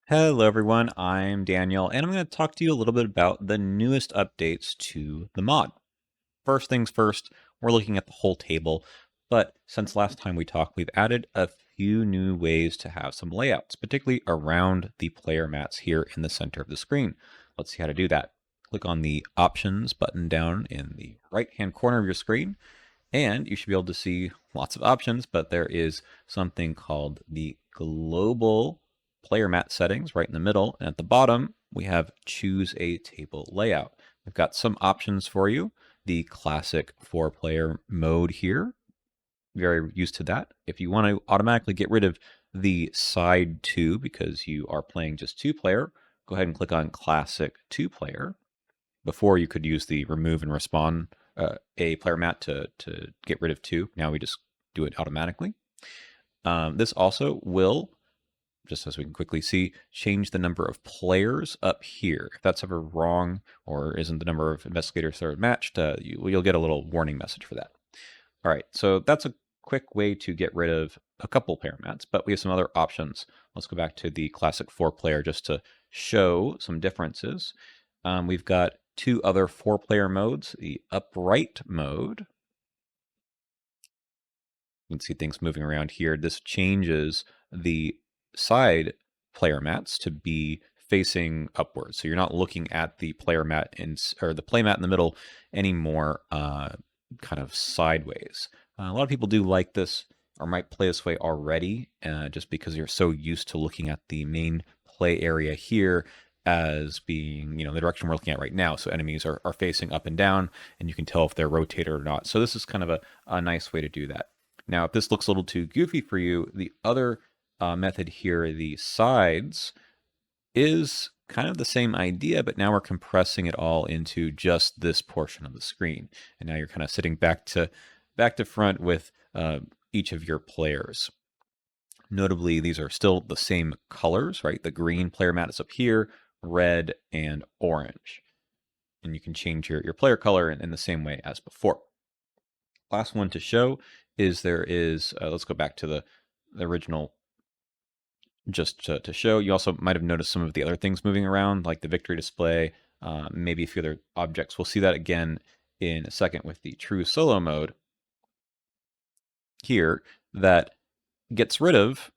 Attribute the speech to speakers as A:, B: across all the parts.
A: Hello everyone, I'm Daniel, and I'm going to talk to you a little bit about the newest updates to the mod. First things first, we're looking at the whole table, but since last time we talked, we've added a few new ways to have some layouts, particularly around the player mats here in the center of the screen. Let's see how to do that. Click on the Options button down in the right-hand corner of your screen, and you should be able to see lots of options, but there is something called the global player mat settings right in the middle. And at the bottom, we have choose a table layout. We've got some options for you. The classic 4-player mode here, very used to that. If you want to automatically get rid of the side 2 because you are playing just 2-player, go ahead and click on classic 2-player. Before you could use the remove and respawn a player mat to get rid of 2. Now we just do it automatically. This also will, just as we can quickly see, change the number of players up here. If that's ever wrong or isn't the number of investigators that are matched, you'll get a little warning message for that. All right, so that's a quick way to get rid of a couple player mats, but we have some other options. Let's go back to the classic 4-player just to show some differences. We've got 2 other 4-player modes, the upright mode. You can see things moving around here. This changes the side player mats to be facing upwards. So you're not looking at the player mat or the play mat in the middle anymore, kind of sideways. A lot of people do like this or might play this way already, just because you're so used to looking at the main play area here as being, the direction we're looking at right now. So enemies are facing up and down, and you can tell if they're rotated or not. So this is kind of a nice way to do that. Now, if this looks a little too goofy for you, the other method here, the sides, is kind of the same idea, but now we're compressing it all into just this portion of the screen. And now you're kind of sitting back to front with each of your players. Notably, these are still the same colors, right? The green player mat is up here, red and orange. And you can change your player color in the same way as before. Last one to show is let's go back to the original just to show. You also might have noticed some of the other things moving around, like the victory display, maybe a few other objects. We'll see that again in a second with the true solo mode here that gets rid of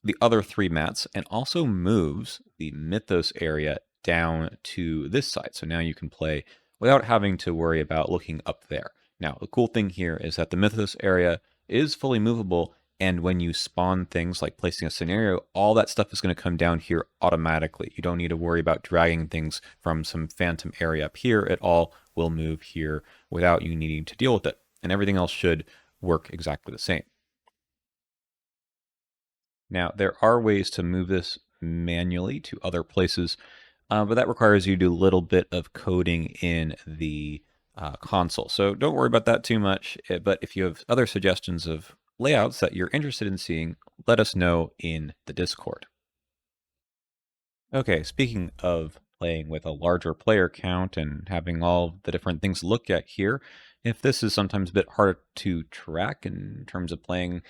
A: the other 3 mats and also moves the mythos area down to this side. So now you can play without having to worry about looking up there. Now, the cool thing here is that the mythos area is fully movable, and when you spawn things like placing a scenario, all that stuff is going to come down here automatically. You don't need to worry about dragging things from some phantom area up here. It all will move here without you needing to deal with it, and everything else should work exactly the same. Now, there are ways to move this manually to other places, but that requires you to do a little bit of coding in the console. So don't worry about that too much, but if you have other suggestions of layouts that you're interested in seeing, let us know in the Discord. Okay, speaking of playing with a larger player count and having all the different things to look at here, if this is sometimes a bit harder to track in terms of playing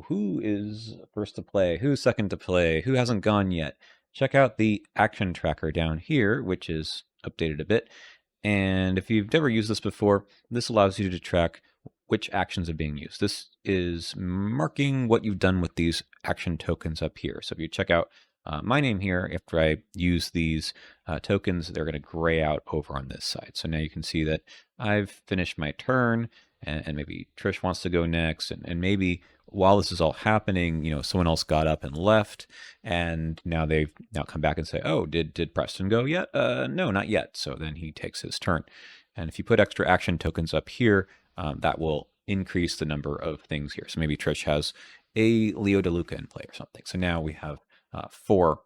A: who is first to play, who's second to play, who hasn't gone yet, check out the action tracker down here, which is updated a bit. And if you've never used this before, this allows you to track which actions are being used. This is marking what you've done with these action tokens up here. So if you check out my name here, after I use these tokens, they're going to gray out over on this side. So now you can see that I've finished my turn, and maybe Trish wants to go next, and maybe while this is all happening, someone else got up and left, and now they've come back and say, oh, did Preston go yet? No, not yet. So then he takes his turn. And if you put extra action tokens up here, that will increase the number of things here. So maybe Trish has a Leo DeLuca in play or something. So now we have 4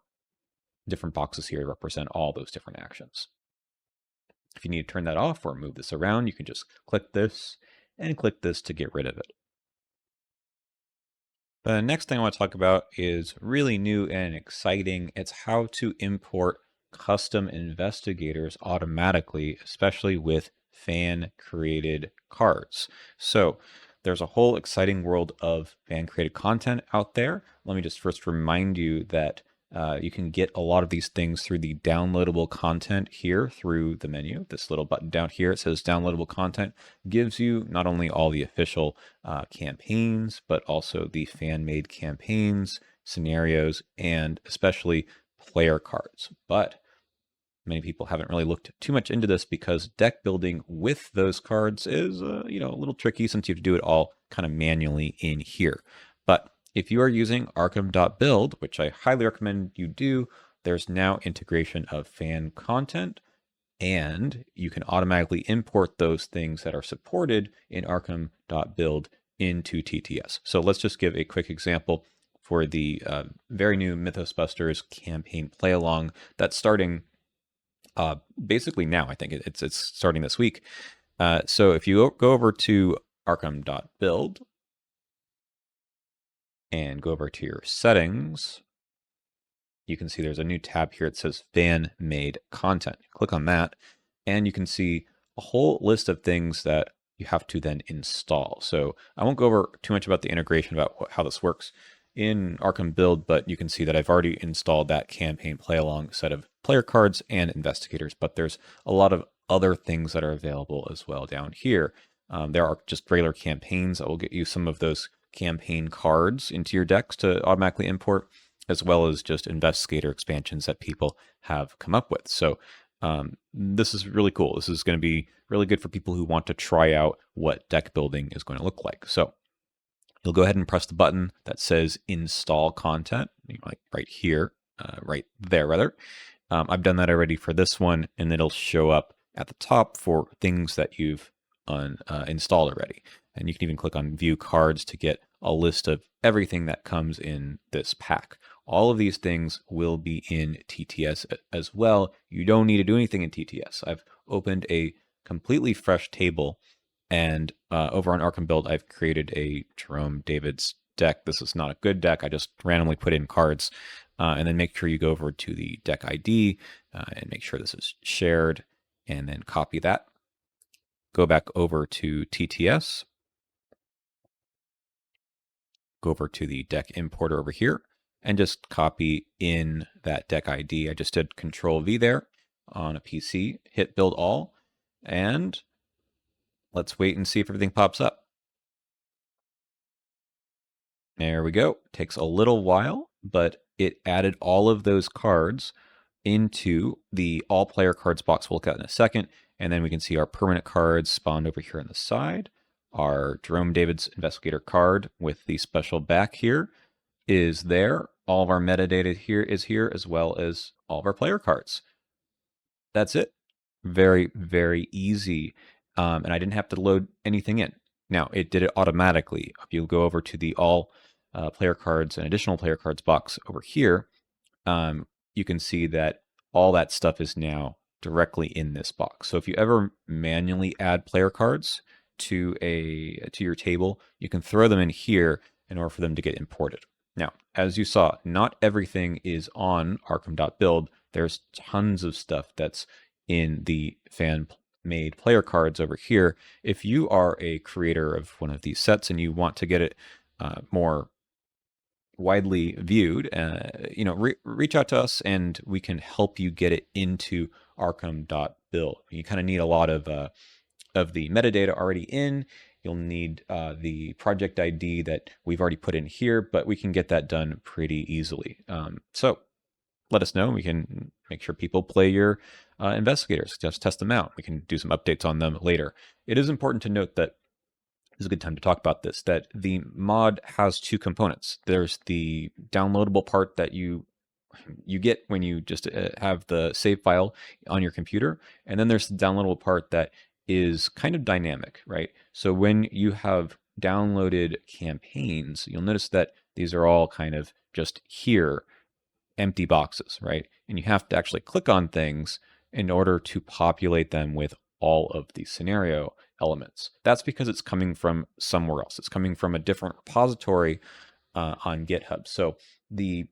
A: different boxes here to represent all those different actions. If you need to turn that off or move this around, you can just click this and click this to get rid of it. The next thing I want to talk about is really new and exciting. It's how to import custom investigators automatically, especially with fan-created cards. So there's a whole exciting world of fan-created content out there. Let me just first remind you that You can get a lot of these things through the downloadable content here through the menu. This little button down here, it says downloadable content, gives you not only all the official campaigns, but also the fan-made campaigns, scenarios, and especially player cards. But many people haven't really looked too much into this because deck building with those cards is a little tricky since you have to do it all kind of manually in here. But if you are using Arkham.build, which I highly recommend you do, there's now integration of fan content, and you can automatically import those things that are supported in Arkham.build into TTS. So let's just give a quick example for the very new Mythos Busters campaign play along that's starting basically now. I think it's starting this week. So if you go over to Arkham.build and go over to your settings, you can see there's a new tab here. It says fan made content. Click on that and you can see a whole list of things that you have to then install. So I won't go over too much about the integration about how this works in Arkham Build, but you can see that I've already installed that campaign play along set of player cards and investigators, but there's a lot of other things that are available as well down here. There are just regular campaigns that will get you some of those campaign cards into your decks to automatically import, as well as just investigator expansions that people have come up with. So this is really cool. This is going to be really good for people who want to try out what deck building is going to look like. So you'll go ahead and press the button that says install content, like right here, right there rather. I've done that already for this one, and it'll show up at the top for things that you've installed already. And you can even click on view cards to get a list of everything that comes in this pack. All of these things will be in TTS as well. You don't need to do anything in TTS. I've opened a completely fresh table, and over on Arkham Build, I've created a Jerome David's deck. This is not a good deck. I just randomly put in cards. And then make sure you go over to the deck ID and make sure this is shared, and then copy that. Go back over to TTS. Go over to the deck importer over here and just copy in that deck ID. I just did Control V there on a PC, hit build all, and let's wait and see if everything pops up. There we go. Takes a little while, but it added all of those cards into the all player cards box we'll look at in a second. And then we can see our permanent cards spawned over here on the side. Our Jerome David's Investigator card with the special back here is there. All of our metadata here is here, as well as all of our player cards. That's it. Very, very easy. And I didn't have to load anything in. Now, it did it automatically. If you go over to the all player cards and additional player cards box over here, you can see that all that stuff is now directly in this box. So if you ever manually add player cards to your table, you can throw them in here in order for them to get imported. Now, as you saw, not everything is on Arkham.build. There's tons of stuff that's in the fan-made player cards over here. If you are a creator of one of these sets and you want to get it more widely viewed, reach out to us and we can help you get it into Arkham.build. You kind of need a lot of the metadata already in. You'll need the project ID that we've already put in here, but we can get that done pretty easily. So let us know. We can make sure people play your investigators, just test them out. We can do some updates on them later. It is important to note that this is a good time to talk about this, that the mod has two components. There's the downloadable part that you get when you just have the save file on your computer. And then there's the downloadable part that is kind of dynamic, right? So when you have downloaded campaigns, you'll notice that these are all kind of just here, empty boxes, right? And you have to actually click on things in order to populate them with all of the scenario elements. That's because it's coming from somewhere else. It's coming from a different repository on GitHub. So the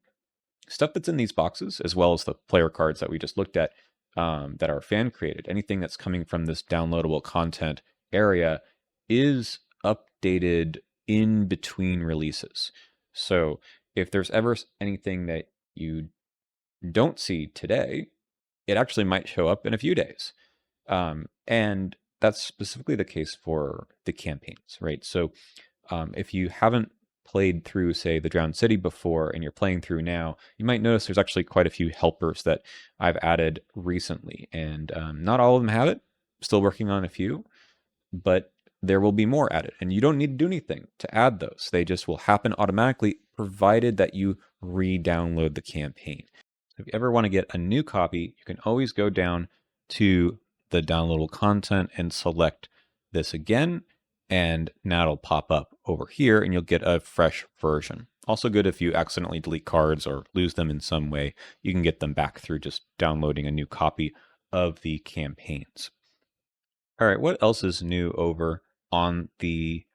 A: stuff that's in these boxes, as well as the player cards that we just looked at that are fan created, anything that's coming from this downloadable content area is updated in between releases. So if there's ever anything that you don't see today, it actually might show up in a few days. And that's specifically the case for the campaigns, right? So if you haven't played through, say, the Drowned City before and you're playing through now, you might notice there's actually quite a few helpers that I've added recently. And not all of them have it. Still working on a few, but there will be more added. And you don't need to do anything to add those. They just will happen automatically, provided that you re-download the campaign. So if you ever want to get a new copy, you can always go down to the downloadable content and select this again, and now it'll pop up over here and you'll get a fresh version. Also good if you accidentally delete cards or lose them in some way, you can get them back through just downloading a new copy of the campaigns. All right, what else is new over on the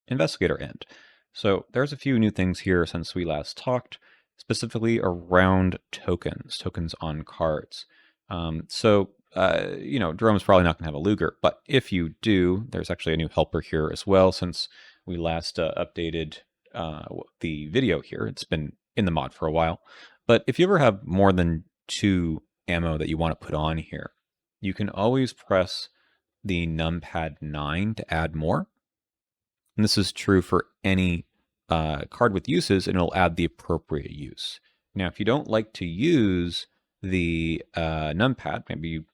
A: investigator end? So there's a few new things here since we last talked, specifically around tokens on cards. Jerome's probably not going to have a Luger, but if you do, there's actually a new helper here as well since we last updated the video here. It's been in the mod for a while. But if you ever have more than 2 ammo that you want to put on here, you can always press the numpad 9 to add more. And this is true for any card with uses, and it'll add the appropriate use. Now, if you don't like to use the numpad, maybe you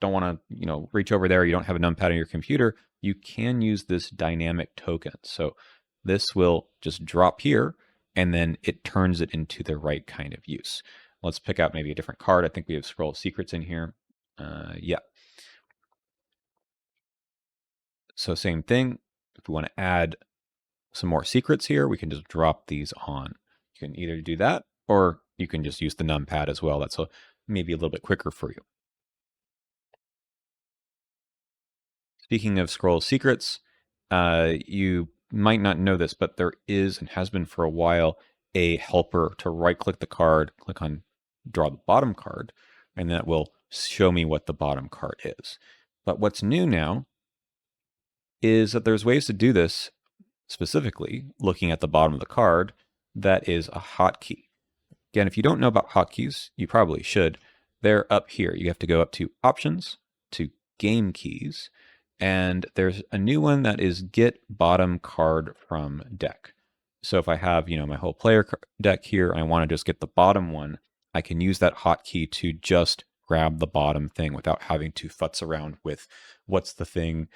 A: don't want to reach over there, you don't have a numpad on your computer, you can use this dynamic token. So this will just drop here, and then it turns it into the right kind of use. Let's pick out maybe a different card. I think we have Scroll of Secrets in here. Yeah. So same thing. If we want to add some more secrets here, we can just drop these on. You can either do that, or you can just use the numpad as well. That's maybe a little bit quicker for you. Speaking of Scroll Secrets, you might not know this, but there is, and has been for a while, a helper to right-click the card, click on Draw the Bottom Card, and that will show me what the bottom card is. But what's new now is that there's ways to do this, specifically looking at the bottom of the card, that is a hotkey. Again, if you don't know about hotkeys, you probably should. They're up here. You have to go up to Options, to Game Keys, and there's a new one that is Get Bottom Card from Deck. So if I have, my whole player deck here, and I want to just get the bottom one, I can use that hotkey to just grab the bottom thing without having to futz around with what's the thing,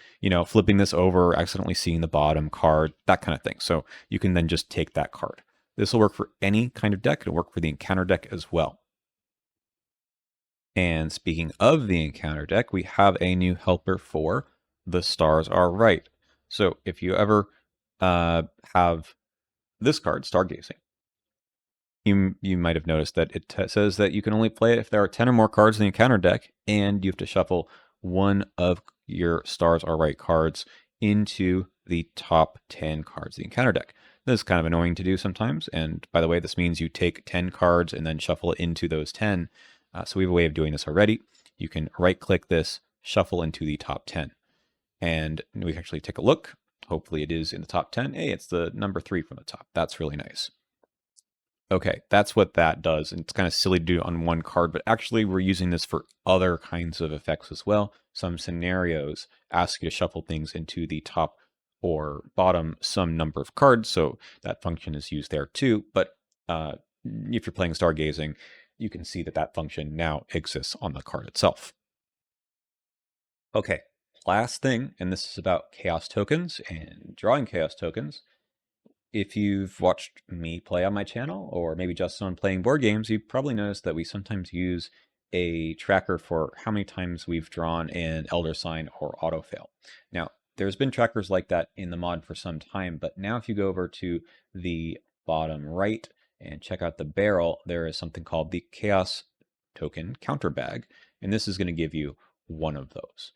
A: flipping this over, accidentally seeing the bottom card, that kind of thing. So you can then just take that card. This will work for any kind of deck. It'll work for the encounter deck as well. And speaking of the encounter deck, we have a new helper for The Stars Are Right. So if you ever have this card, Stargazing, you might have noticed that it says that you can only play it if there are 10 or more cards in the encounter deck, and you have to shuffle one of your Stars Are Right cards into the top 10 cards of the encounter deck. This is kind of annoying to do sometimes, and by the way, this means you take 10 cards and then shuffle it into those 10. So we have a way of doing this already. You can right-click this, shuffle into the top 10. And we can actually take a look. Hopefully it is in the top 10. Hey, it's the number 3 from the top. That's really nice. Okay, that's what that does. And it's kind of silly to do on one card, but actually we're using this for other kinds of effects as well. Some scenarios ask you to shuffle things into the top or bottom some number of cards, so that function is used there too. But if you're playing Stargazing, you can see that that function now exists on the card itself. Okay, last thing, and this is about chaos tokens and drawing chaos tokens. If you've watched me play on my channel, or maybe just on playing board games, you've probably noticed that we sometimes use a tracker for how many times we've drawn an Elder Sign or Autofail. Now, there's been trackers like that in the mod for some time, but now if you go over to the bottom right and check out the barrel, there is something called the Chaos Token Counter Bag, and this is going to give you one of those.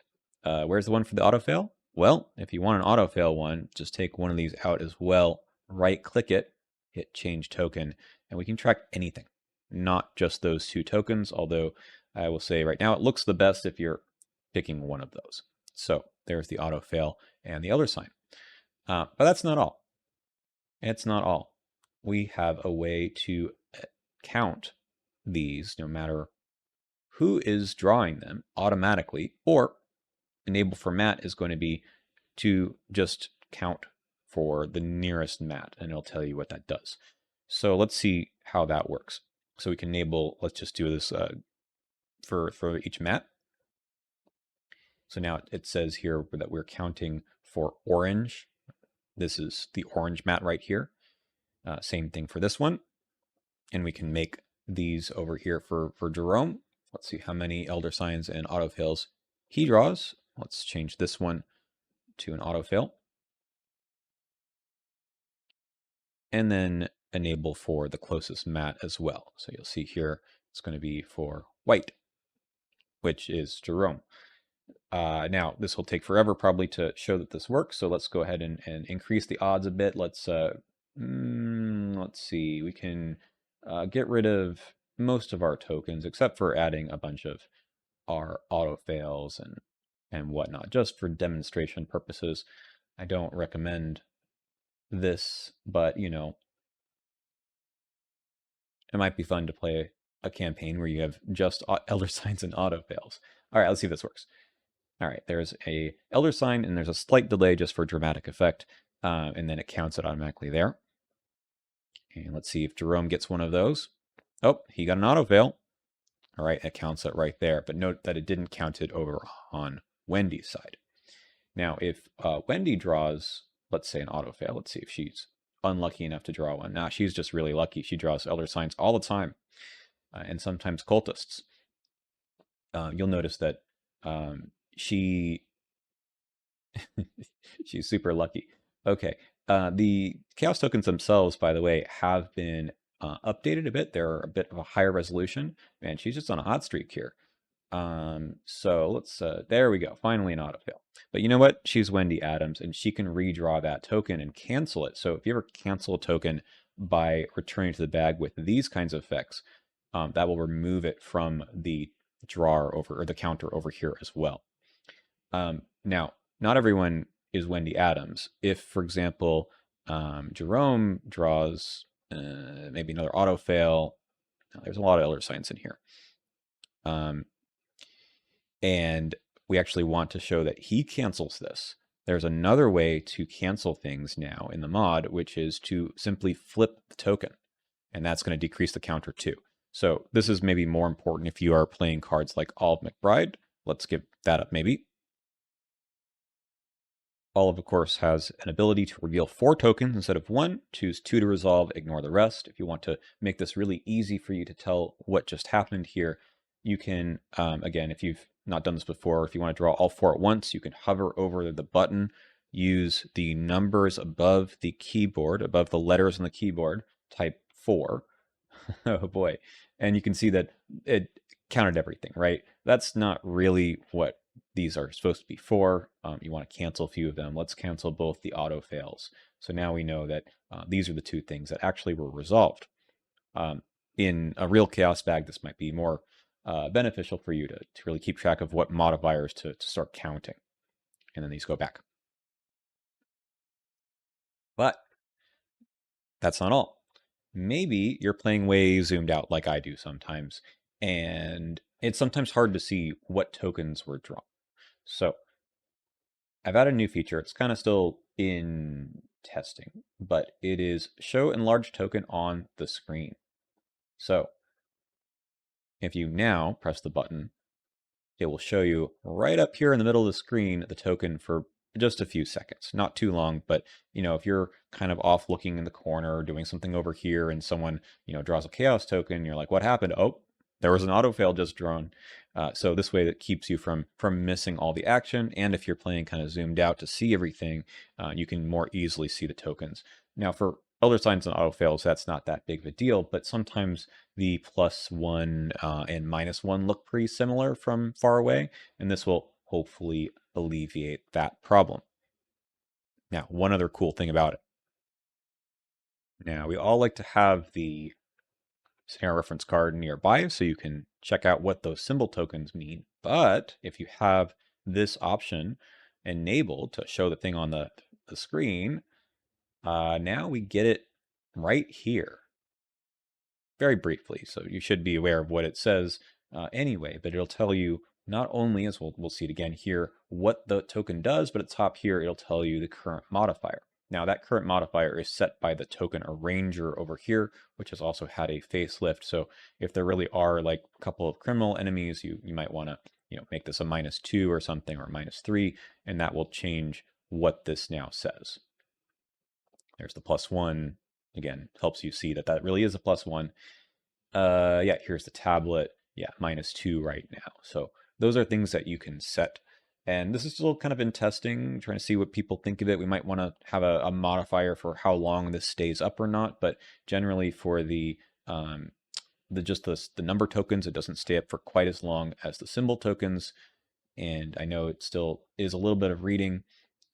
A: Where's the one for the Autofail? Well, if you want an Autofail one, just take one of these out as well. Right-click it, hit Change Token, and we can track anything, not just those 2 tokens, although I will say right now it looks the best if you're picking one of those. So there's the Autofail and the Elder Sign. But that's not all. It's not all. We have a way to count these no matter who is drawing them automatically, or enable for mat is going to be to just count for the nearest mat, and it'll tell you what that does. So let's see how that works. So we can enable, let's just do this for each mat. So now it says here that we're counting for orange. This is the orange mat right here. Same thing for this one. And we can make these over here for Jerome. Let's see how many elder signs and autofails he draws. Let's change this one to an autofail. And then enable for the closest mat as well. So you'll see here it's going to be for white, which is Jerome. Now, this will take forever probably to show that this works, so let's go ahead and increase the odds a bit. Let's see, we can get rid of most of our tokens, except for adding a bunch of our autofails and whatnot, just for demonstration purposes. I don't recommend this, but, you know, it might be fun to play a campaign where you have just elder signs and autofails. All right, let's see if this works. All right, there's a elder sign, and there's a slight delay just for dramatic effect, and then it counts it automatically there. And let's see if Jerome gets one of those. Oh, he got an autofail. All right, it counts it right there, but note that it didn't count it over on Wendy's side. Now, if Wendy draws, let's say, an autofail, let's see if she's unlucky enough to draw one. Nah, she's just really lucky. She draws elder signs all the time, and sometimes cultists. You'll notice that she's super lucky. Okay. The chaos tokens themselves, by the way, have been updated a bit. They're a bit of a higher resolution. Man, she's just on a hot streak here. So let's, there we go. Finally an autofail. But you know what? She's Wendy Adams, and she can redraw that token and cancel it. So if you ever cancel a token by returning to the bag with these kinds of effects, that will remove it from the drawer over, or the counter over here as well. Now, not everyone is Wendy Adams. If, for example, Jerome draws maybe another autofail, there's a lot of elder signs in here. And we actually want to show that he cancels this. There's another way to cancel things now in the mod, which is to simply flip the token. And that's going to decrease the counter too. So this is maybe more important if you are playing cards like Olive McBride. Let's give that up maybe. Olive, of course, has an ability to reveal 4 tokens instead of 1. Choose 2 to resolve, ignore the rest. If you want to make this really easy for you to tell what just happened here, you can, again, if you've not done this before, if you want to draw all 4 at once, you can hover over the button, use the numbers above the keyboard, above the letters on the keyboard, type 4. Oh boy. And you can see that it counted everything, right? That's not really what these are supposed to be for. You want to cancel a few of them. Let's cancel both the auto fails. So now we know that these are the 2 things that actually were resolved. In a real chaos bag, this might be more beneficial for you to really keep track of what modifiers to start counting. And then these go back. But that's not all. Maybe you're playing way zoomed out like I do sometimes, and it's sometimes hard to see what tokens were drawn. So I've added a new feature. It's kind of still in testing, but it is show enlarged token on the screen. So if you now press the button, it will show you right up here in the middle of the screen the token for just a few seconds. Not too long, but you know, if you're kind of off looking in the corner or doing something over here and someone, you know, draws a chaos token, you're like, what happened? Oh, there was an autofail just drawn. So this way that keeps you from missing all the action. And if you're playing kind of zoomed out to see everything, you can more easily see the tokens. Now for elder signs and autofails, that's not that big of a deal, but sometimes the +1 and -1 look pretty similar from far away, and this will hopefully alleviate that problem. Now, one other cool thing about it. Now, we all like to have the scenario reference card nearby so you can check out what those symbol tokens mean. But if you have this option enabled to show the thing on the screen, now we get it right here. very briefly. So you should be aware of what it says anyway, but it'll tell you not only, as we'll see it again here, what the token does, but at the top here, it'll tell you the current modifier. Now that current modifier is set by the token arranger over here, which has also had a facelift. So if there really are like a couple of criminal enemies, you might want to make this a -2 or something, or -3, and that will change what this now says. There's the +1. Again, helps you see that that really is a +1. Yeah, here's the tablet. Yeah, -2 right now. So those are things that you can set. And this is still kind of in testing, trying to see what people think of it. We might want to have a modifier for how long this stays up or not, but generally for the number tokens, it doesn't stay up for quite as long as the symbol tokens. And I know it still is a little bit of reading,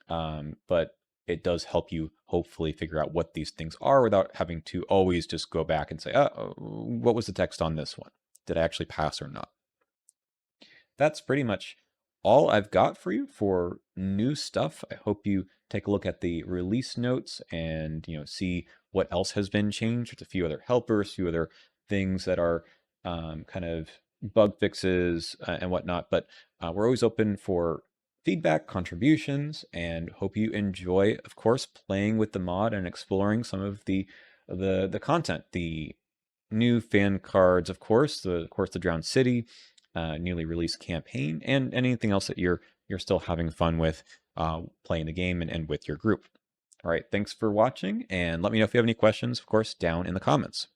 A: but it does help you hopefully figure out what these things are without having to always just go back and say, oh, what was the text on this one? Did I actually pass or not? That's pretty much all I've got for you for new stuff. I hope you take a look at the release notes and see what else has been changed. There's a few other helpers, a few other things that are kind of bug fixes and whatnot. But we're always open for feedback, contributions, and hope you enjoy, of course, playing with the mod and exploring some of the content, the new fan cards, of course, the Drowned City, newly released campaign, and anything else that you're still having fun with playing the game and with your group. All right, thanks for watching, and let me know if you have any questions, of course, down in the comments.